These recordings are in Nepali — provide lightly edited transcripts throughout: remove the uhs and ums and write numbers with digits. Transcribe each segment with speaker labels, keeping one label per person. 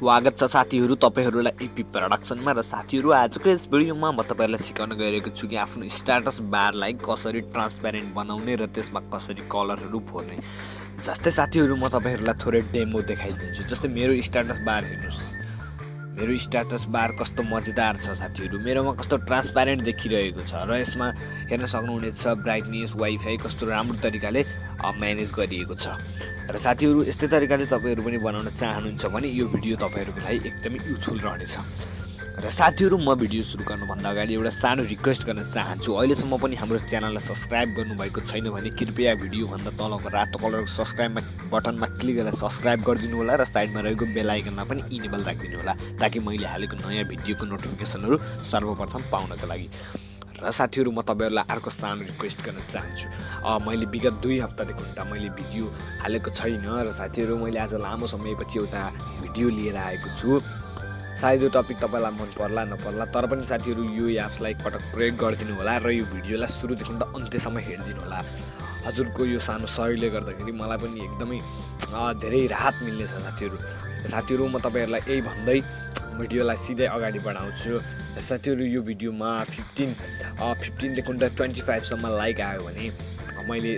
Speaker 1: स्वागत छ साथीहरु तपाईहरुलाई एपी प्रोडक्सनमा र साथीहरु आजको यस भिडियोमा म तपाईहरुलाई सिकाउन गइरहेको छु कि आफ्नो स्ट्याटस बारलाई कसरी ट्रान्सपेरेन्ट बनाउने र त्यसमा कसरी कलरहरु भर्ने। जस्तै साथीहरु म तपाईहरुलाई थोरै डेमो देखाइदिन्छु। जस्तै मेरो स्ट्याटस बार हेर्नुस्। मेरो स्ट्याटस बार कस्तो मजेदार छ साथीहरु। मेरोमा कस्तो ट्रान्सपेरेन्ट देखिरहेको छ र यसमा हेर्न सक्नुहुनेछ ब्राइटनेस वाइफाई कस्तो राम्रो तरिकाले म्यानेज गरिएको छ। र साथीहरु यस्तै तरिकाले तपाईहरु पनि बनाउन चाहनुहुन्छ भने यो भिडियो तपाईहरुको लागि एकदमै युजफुल रहनेछ। र साथीहरु म भिडियो सुरु गर्नुभन्दा अगाडि एउटा सानो रिक्वेस्ट गर्न चाहन्छु। अहिलेसम्म पनि हाम्रो च्यानललाई सब्स्क्राइब गर्नुभएको छैन भने कृपया भिडियो भन्दा तलको रातो कलरको सब्स्क्राइब बटनमा क्लिक गरेर सब्स्क्राइब गरिदिनु होला र साइडमा रहेको बेल आइकनमा पनि इनेबल राखिदिनु होला ताकि मैले हालेको नयाँ भिडियोको नोटिफिकेसनहरु सर्वप्रथम पाउनको लागि। र साथीहरु म तपाईहरुलाई अर्को सानो रिक्वेस्ट गर्न चाहन्छु। मैले विगत 2 हप्तादेखि उता मैले भिडियो हालेको छैन र साथीहरु मैले आज लामो समयपछि एउटा भिडियो लिएर आएको छु। सायद यो टपिक तपाईलाई मन पर्ला नपर्ला तर पनि साथीहरु यो एप्सलाई पटक प्रयोग गरिदिनु होला र यो भिडियोलाई सुरुदेखि अन्त्यसम्म हेर्दिनु होला। हजुरको यो सानो सहयोगले गर्दाखेरि मलाई पनि एकदमै धेरै राहत मिल्ने छ साथीहरु। साथीहरु म तपाईहरुलाई यही भन्दै भिडियोलाई सिधै अगाडि बढाउँछु। साथीहरु यो भिडियोमा 15 देखि 25 सम्म लाइक आयो भने मैले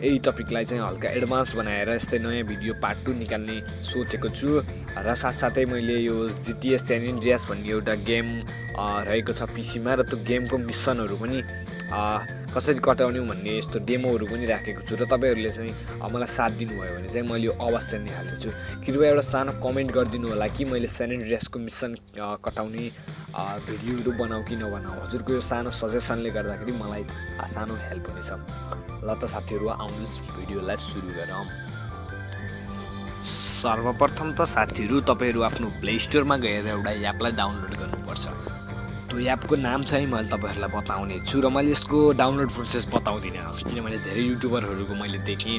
Speaker 1: यही टपिकलाई चाहिँ हल्का एडभान्स बनाएर यस्तै नयाँ भिडियो पार्ट 2 निकाल्ने सोचेको छु। र साथसाथै मैले यो GTA San Andreas भन्ने एउटा गेम रहेको छ पीसीमा र त्यो गेमको मिसनहरु पनि कसरी कटाउने भन्ने यस्तो डेमोहरु पनि राखेको छु र तपाईहरुले चाहिँ मलाई साथ दिनुभयो भने चाहिँ मैले यो अवश्य नै हाल्छु। कृपया एउटा सानो कमेन्ट गरिदिनु होला कि मैले San Andreas को मिसन कटाउने भिडियोहरु बनाऊ कि नबनाऊ। हजुरको यो सानो सजेसनले गर्दाखेरि मलाई सानो हेल्प हुनेछ। ल त साथीहरु आउनुस् भिडियोलाई सुरु गरौँ। सर्वप्रथम त साथीहरु तपाईहरु आफ्नो प्ले स्टोरमा गएर एउटा एपलाई डाउनलोड गर्नुपर्छ। त्यो एपको नाम चाहिँ मैले तपाईहरुलाई बताउने छु र मैले यसको डाउनलोड प्रोसेस बताउँदिन किनभने धेरै युट्युबरहरुको मैले देखेँ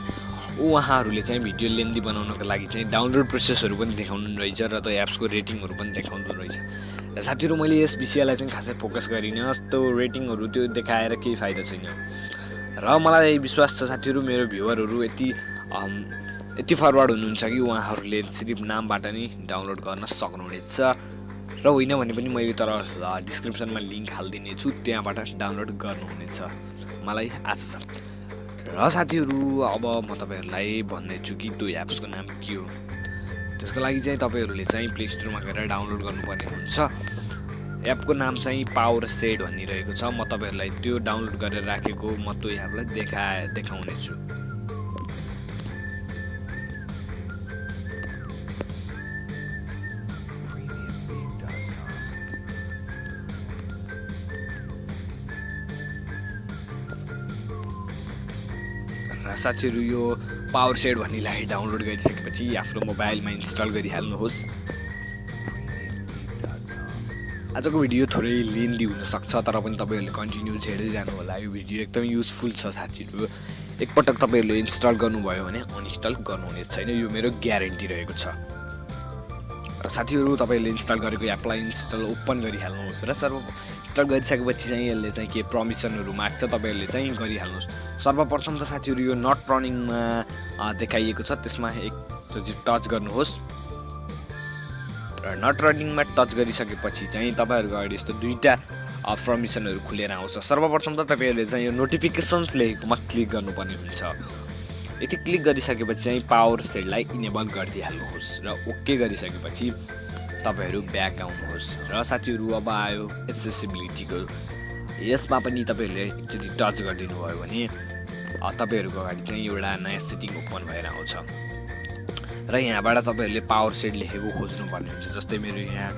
Speaker 1: उहाँहरुले चाहिँ भिडियो लेन्दी बनाउनको लागि चाहिँ डाउनलोड प्रोसेसहरु पनि देखाउनु रहेछ र त्यो एप्सको रेटिङहरु पनि देखाउनु रहेछ। र साथीहरु मैले यस विषयलाई चाहिँ खासै फोकस गरिन। त्यो रेटिङहरु त्यो देखाएर केही फाइदा छैन र मलाई विश्वास छ साथीहरु मेरो भ्युअरहरु यति फरवर्ड हुनुहुन्छ कि उहाँहरुले सिर्फ नामबाट नै डाउनलोड गर्न सक्नुहुनेछ र होइन भने पनि मैले तर डिस्क्रिप्सनमा लिंक हाल्दिने छु त्यहाँबाट डाउनलोड गर्नुहुनेछ मलाई आशा छ। र साथीहरु अब म तपाईहरुलाई भन्ने छु कि त्यो एप्सको नाम के हो। त्यसको लागि चाहिँ तपाईहरुले चाहिँ प्ले स्टोरमा गएर डाउनलोड गर्नुपर्ने हुन्छ। एपको नाम चाहिँ पावर सेड भनिरहेको छ। म तपाईहरुलाई त्यो डाउनलोड गरेर राखेको म त्यो एपलाई देखाउने छु। र साथीहरु यो पावर सेड भन्नेलाई डाउनलोड गरिसकेपछि आफ्नो मोबाइलमा इन्स्टल गरिहाल्नुहोस्। आजको भिडियो थोरै लेन्दी हुन सक्छ तर पनि तपाईहरुले कन्टिन्यू हेर्दै जानु होला। यो भिडियो एकदमै युजफुल छ साथीहरु। एकपटक तपाईहरुले इन्स्टल गर्नुभयो भने अनइन्स्टल गर्नुहुने छैन यो मेरो ग्यारेन्टी रहेको छ। र साथीहरु तपाईहरुले इन्स्टल गरेको एपलाई इन्स्टल ओपन गरिहाल्नुहोस् र इन्स्टल गरिसकेपछि चाहिँ यसले चाहिँ के परमिसनहरु माग्छ तपाईहरुले चाहिँ गरिहाल्नुहोस्। सर्वप्रथम त साथीहरु यो नट रनिङमा देखाइएको छ त्यसमा एकचोटी टच गर्नुहोस् र नट रनिङमा टच गरिसकेपछि चाहिँ तपाईहरुको अगाडि यस्तो दुईटा परमिसनहरु खुलेर आउँछ। सर्वप्रथम त तपाईहरुले चाहिँ यो नोटिफिकेसन्स लेखेकोमा क्लिक गर्नुपर्ने हुन्छ। यति क्लिक गरिसकेपछि चाहिँ पावर सेडलाई इनेबल गरिदिहाल्नुहोस् र ओके गरिसकेपछि तपाईहरु ब्याक आउनुहोस्। र साथीहरु अब आयो एक्सेसिबिलिटीको। यसमा पनि तपाईहरुले एकचोटी टच गरिदिनु भयो भने तपाईहरुको अगाडि चाहिँ एउटा नयाँ सेटिङ ओपन भएर आउँछ र यहाँबाट तपाईहरुले पावर सेड लेखेको खोज्नु पर्ने हुन्छ। जस्तै मेरो यहाँ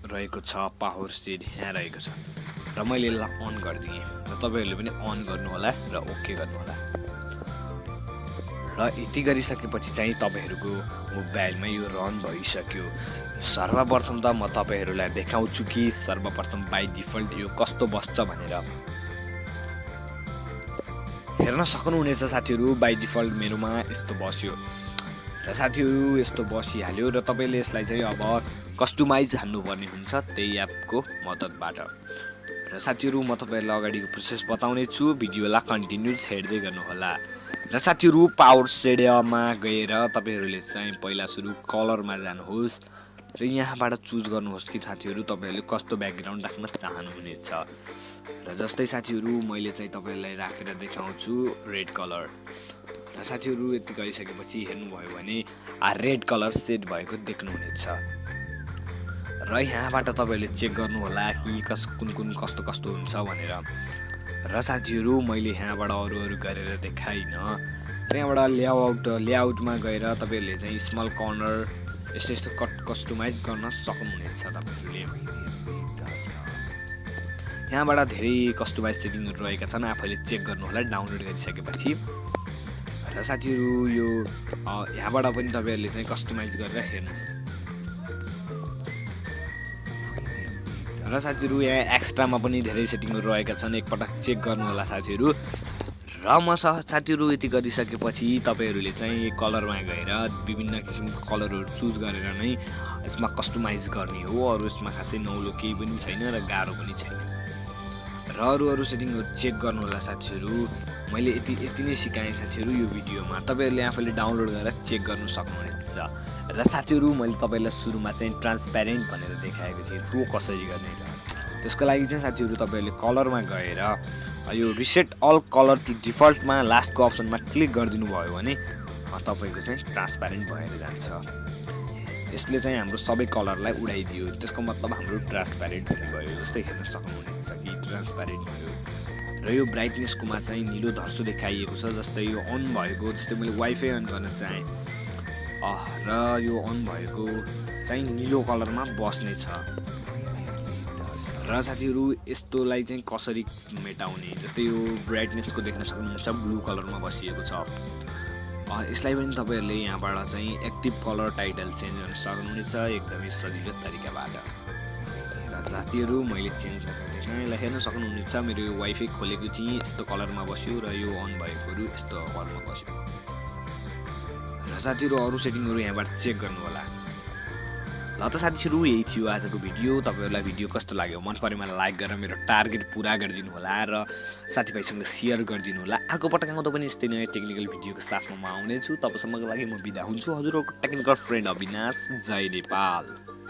Speaker 1: रहेको छ पावर सेड यहाँ रहेको छ र मैले यसलाई अन गरिदिएँ र तपाईहरुले पनि अन गर्नु होला र ओके गर्नु होला। र यति गरिसकेपछि चाहिँ तपाईहरुको मोबाइलमा यो रन भइसक्यो। सर्वप्रथम त म तपाईहरुलाई देखाउँछु कि सर्वप्रथम बाइ डिफल्ट यो कस्तो बस्छ भनेर। हेर्न सक्नुहुनेछ साथीहरु बाइ डिफल्ट मेरोमा यस्तो बस्यो र साथीहरु यस्तो बसिहाल्यो र तपाईले यसलाई चाहिँ अब कस्टमाइज हाल्नुपर्ने हुन्छ त्यही एपको मद्दतबाट। र साथीहरु म तपाईहरुलाई अगाडिको प्रोसेस बताउने छु भिडियोलाई कन्टिन्यू हेर्दै गर्नु होला। र साथीहरू पावर सेडियममा गएर तपाईँहरूले चाहिँ पहिला सुरु कलरमा जानुहोस् र यहाँबाट चुज गर्नुहोस् कि साथीहरू तपाईँहरूले कस्तो ब्याकग्राउन्ड राख्न चाहनुहुनेछ। र जस्तै साथीहरू मैले चाहिँ तपाईँहरूलाई राखेर देखाउँछु रेड कलर। र साथीहरू यति गरिसकेपछि हेर्नुभयो भने रेड कलर सेट भएको देख्नुहुनेछ। र यहाँबाट तपाईँहरूले चेक गर्नुहोला कि कुन कस्तो हुन्छ भनेर। र साथीहरू मैले यहाँबाट अरू गरेर देखाइनँ। र यहाँबाट लेआउटमा गएर तपाईँहरूले चाहिँ स्मल कर्नर यस्तो कस्टमाइज गर्न सक्नुहुनेछ। तपाईँहरूले यहाँबाट धेरै कस्टमाइज सेटिङहरू रहेका छन्, आफैले चेक गर्नुहोला डाउनलोड गरिसकेपछि। र साथीहरू यो यहाँबाट पनि तपाईँहरूले चाहिँ कस्टमाइज गरेर हेर्नु। र साथीहरू यहाँ एक्स्ट्रामा पनि धेरै सेटिङहरू रहेका छन्, एकपटक चेक गर्नुहोला साथीहरू। र साथीहरू यति गरिसकेपछि तपाईँहरूले चाहिँ कलरमा गएर विभिन्न किसिमको कलरहरू चुज गरेर नै यसमा कस्टमाइज गर्ने हो। अरू यसमा खासै नौलो केही पनि छैन र गाह्रो पनि छैन। र अरू सेटिङहरू चेक गर्नुहोला साथीहरू। मैले यति नै सिकाएँ साथीहरू यो भिडियोमा, तपाईँहरूले आफैले डाउनलोड गरेर चेक गर्नु सक्नुहुनेछ। र साथीहरू मैले तपाईँलाई सुरुमा चाहिँ ट्रान्सप्यारेन्ट भनेर देखाएको थिएँ, त्यो कसरी गर्ने। त्यसको लागि चाहिँ साथीहरू तपाईँहरूले कलरमा गएर यो रिसेट अल कलर टु डिफल्टमा लास्टको अप्सनमा क्लिक गरिदिनु भयो भने तपाईँको चाहिँ ट्रान्सप्यारेन्ट भएर जान्छ। यसले चाहिँ हाम्रो सबै कलरलाई उडाइदियो, त्यसको मतलब हाम्रो ट्रान्सप्यारेन्ट हुने भयो। जस्तै हेर्न सक्नुहुनेछ कि ट्रान्सप्यारेन्ट भयो। र यो ब्राइटनेसकोमा चाहिँ निलो धर्सो देखाइएको छ। जस्तै यो अन भएको, जस्तै मैले वाइफाई अन गर्न चाहेँ र यो अन भएको चाहिँ निलो कलरमा बस्ने छ। र साथीहरू यस्तोलाई चाहिँ कसरी मेटाउने, जस्तै यो ब्राइटनेसको देख्न सक्नुहुन्छ ब्लू कलरमा बसिएको छ। यसलाई पनि तपाईँहरूले यहाँबाट चाहिँ एक्टिभ कलर टाइटल चेन्ज गर्न सक्नुहुनेछ एकदमै सजिलो तरिकाबाट। र साथीहरू मैले चेन्ज गरेर देखाएँ, यसलाई हेर्न सक्नुहुनेछ मेरो यो वाइफाई खोलेको थिएँ यस्तो कलरमा बस्यो र यो अन भएकोहरू यस्तो कलरमा बस्यो। र साथीहरू अरू सेटिङहरू यहाँबाट चेक गर्नु होला। ल त साथीहरू यही थियो आजको भिडियो। तपाईँहरूलाई भिडियो कस्तो लाग्यो, मन परेमा लाइक गरेर मेरो टार्गेट पुरा गरिदिनु होला र साथीभाइसँग सेयर गरिदिनु होला। अर्को पटक आउँदा पनि यस्तै नयाँ टेक्निकल भिडियोको साथमा म आउनेछु। तबसम्मको लागि म बिदा हुन्छु। हजुरहरूको टेक्निकल फ्रेन्ड अविनाश। जय नेपाल।